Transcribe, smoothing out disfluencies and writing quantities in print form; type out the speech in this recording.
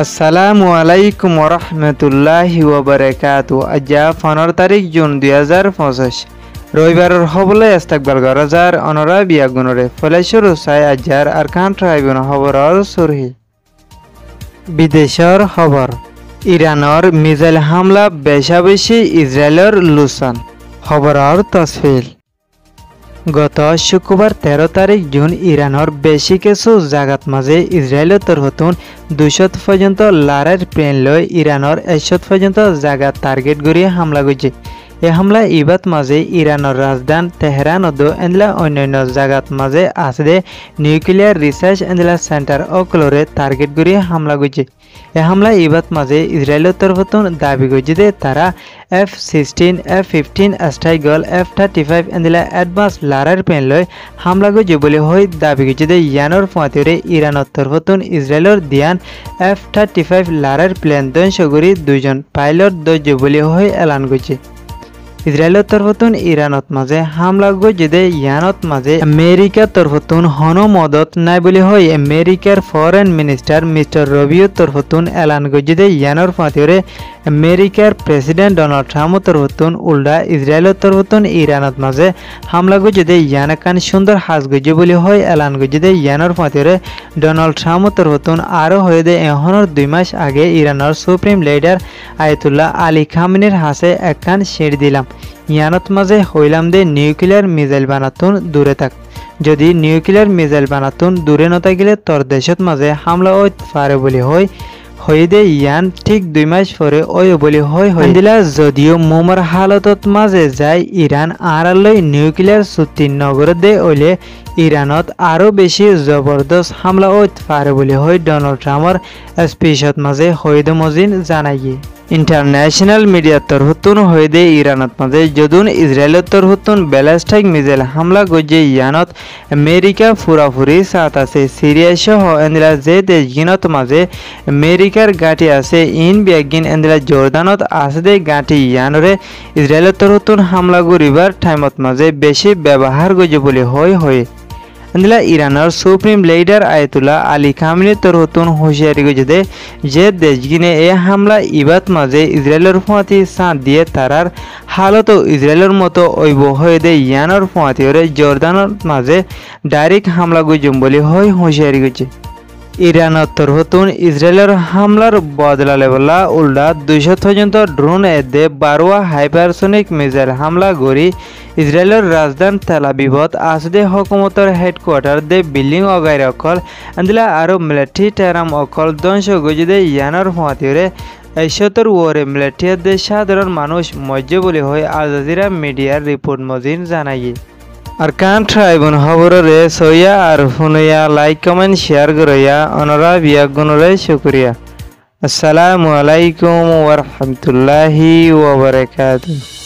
আসসালামু আলাইকুম ওরহমতুল্লাহি ওয়াবারাকাতু। আজ্জা 15 তারিখ জুন 2025 রবিবারের হবলে ইস্তাকবাল গরাজার অনরা বিয়াগুনরে ফলেশ্বর সাই আজ্জার আরকান ট্রাইবুন খবরর সুরহি বিদেশর খবর ইরানের মিসাইল হামলা বেশাবেশি ইসরায়েলের লুসান খবরর তসফিল গত শুক্রবার 13 তারিখ জুন ইরানের বেশি কিছু জায়গাত মাঝে ইসরায়েলের তরফতুন 200 পর্যন্ত লারের প্লেন লয় ইরানের 100 পর্যন্ত জায়গা টার্গেট করিয়ে হামলা করছে। এই হামলা ইবাত মাঝে ইরানের রাজধানী তেহরান ও এন্ডলা অন্যান্য জায়গাত মাঝে আছে নিউক্লিয়ার রিসার্চ এন্ডলা সেন্টার অকলরে টার্গেট করিয়ে হামলা করছে। এই হামলা ইবাত মাঝে ইসরায়েলের তরফতুন দাবি করছে যে তারা F-16, F-15 স্ট্রাইগল F-35 এন্ডলা advance লারার plane লয় হামলা করছে বলে হয় দাবি করছে যে ইয়ানোর ফাঁতিরে ইরানের তরফতুন ইসরায়েলের দিয়ান F-35 লারার প্লেন ধ্বংস করে 2 জন পাইলট দর্জ বলে হয় এলান করছে। ইসরায়েলের তরফতুন ইরানত মাঝে হামলা করছে যে ইয়ানত মাঝে আমেরিকার তরফতুন হন মদত নাই বলে হয় আমেরিকার ফরেন মিনিস্টার মিস্টার রবিও তরফতুন এলান করছে যে ইয়ানোর ফাঁতিরে আমেরিকার প্রেসিডেন্ট ডোনাল্ড ট্রাম্প তরফতুন উল্টা ইসরায়েলের তরফতুন ইরানত মাঝে হামলা করছে যে ইয়ানাকান সুন্দর হাজ গজে বলে হয় এলান করছে যে ইয়ানোর ফাঁতিরে ডোনাল্ড ট্রাম্প তরফতুন আরও হয়ে দে এখনের 2 মাস আগে ইরানের সুপ্রিম লিডার আয়াতুল্লাহ আলী খামেনির হাসে একখান শের দিলাম ইয়ানত মাঝে হইলাম দে নিউক্লিয়ার মিসাইল বানাতুন দূরে থাক, যদি নিউক্লিয়ার মিসাইল বানাতুন দূরে নতা গেলে তোর দেশত মাঝে হামলা হইতে পারে বলে হয় দে ইয়ান ঠিক 2 মাস পরে ওই বলে হয় দিলা। যদিও মোমার হালতত মাঝে যায় ইরান আড়ালই নিউক্লিয়ার চুক্তি নগর দে ওইলে ইরানত আরও বেশি জবরদস্ত হামলা হইতে পারে বলে হয় ডোনাল্ড ট্রাম্পর স্পিচত মাঝে হইদে মজিন জানাইয়ে। ইন্টারন্যাশনাল মিডিয়ার তরফতুন হইদে ইরানত মাঝে যদুন ইসরায়েলের তরফতুন ব্যালিস্টিক মিসাইল হামলা গজে ইয়ানত আমেরিকা ফুরাফুরি সাথ আছে। সিরিয়া সহ এন্দিলা যে দেশগিনত মাঝে আমেরিকার গাঁটি আছে ইন বিয়াগিন এন্দিলা জর্দানত আছে দে গাঁটি ইয়ানরে ইসরায়েলের তরফতুন হামলা করিবার টাইমত মাঝে বেশি ব্যবহার গজে বলে হয় এন্দিলা ইরানের সুপ্রিম লিডার আয়াতুল্লাহ আলী খামেনির তরফতুন হুঁশিয়ারি গজে দে যে দেশগিনে এ হামলা ইবাত মাঝে ইসরায়েলের ফাঁতি সাঁত দিয়ে তারার হালত ইসরায়েলের মতো ঐব হয়ে দে ইয়ানোর ফাঁতিরে জর্দানের মাঝে ডাইরেক্ট হামলা গজম বলে হয় হুঁশিয়ারি গজে। ইরানের তরফতুন ইসরায়েলের হামলার বদলা লেবলা উল্টা 200 পর্যন্ত ড্রোন এদে 12 হাইপারসোনিক মিসাইল হামলা করি ইসরায়েলের রাজধানী তেল আবিবত আসদে হকুমতর হেডকোয়ার্টার দে বিল্ডিং অগাইর অকল আন্দিলা আরো মিলিটারি টেরাম অকল ধ্বংস গজে দে ইয়ানোর ফাঁতিরে 100 ওরে মিলিটারি দে সাধারণ মানুষ মজ্জে বলে হয় আল জাজিরা মিডিয়ার রিপোর্ট মজিন জানাইয়ে। আর কান ট্রাইবুন খবরে সইয়া আর শুনিয়া লাইক কমেন্ট শেয়ার করিয়া অনরা বিয়াগুনরে শুকরিয়া। আসসালামু আলাইকুম ওয়া রাহমাতুল্লাহি ওয়া বারাকাতুহু।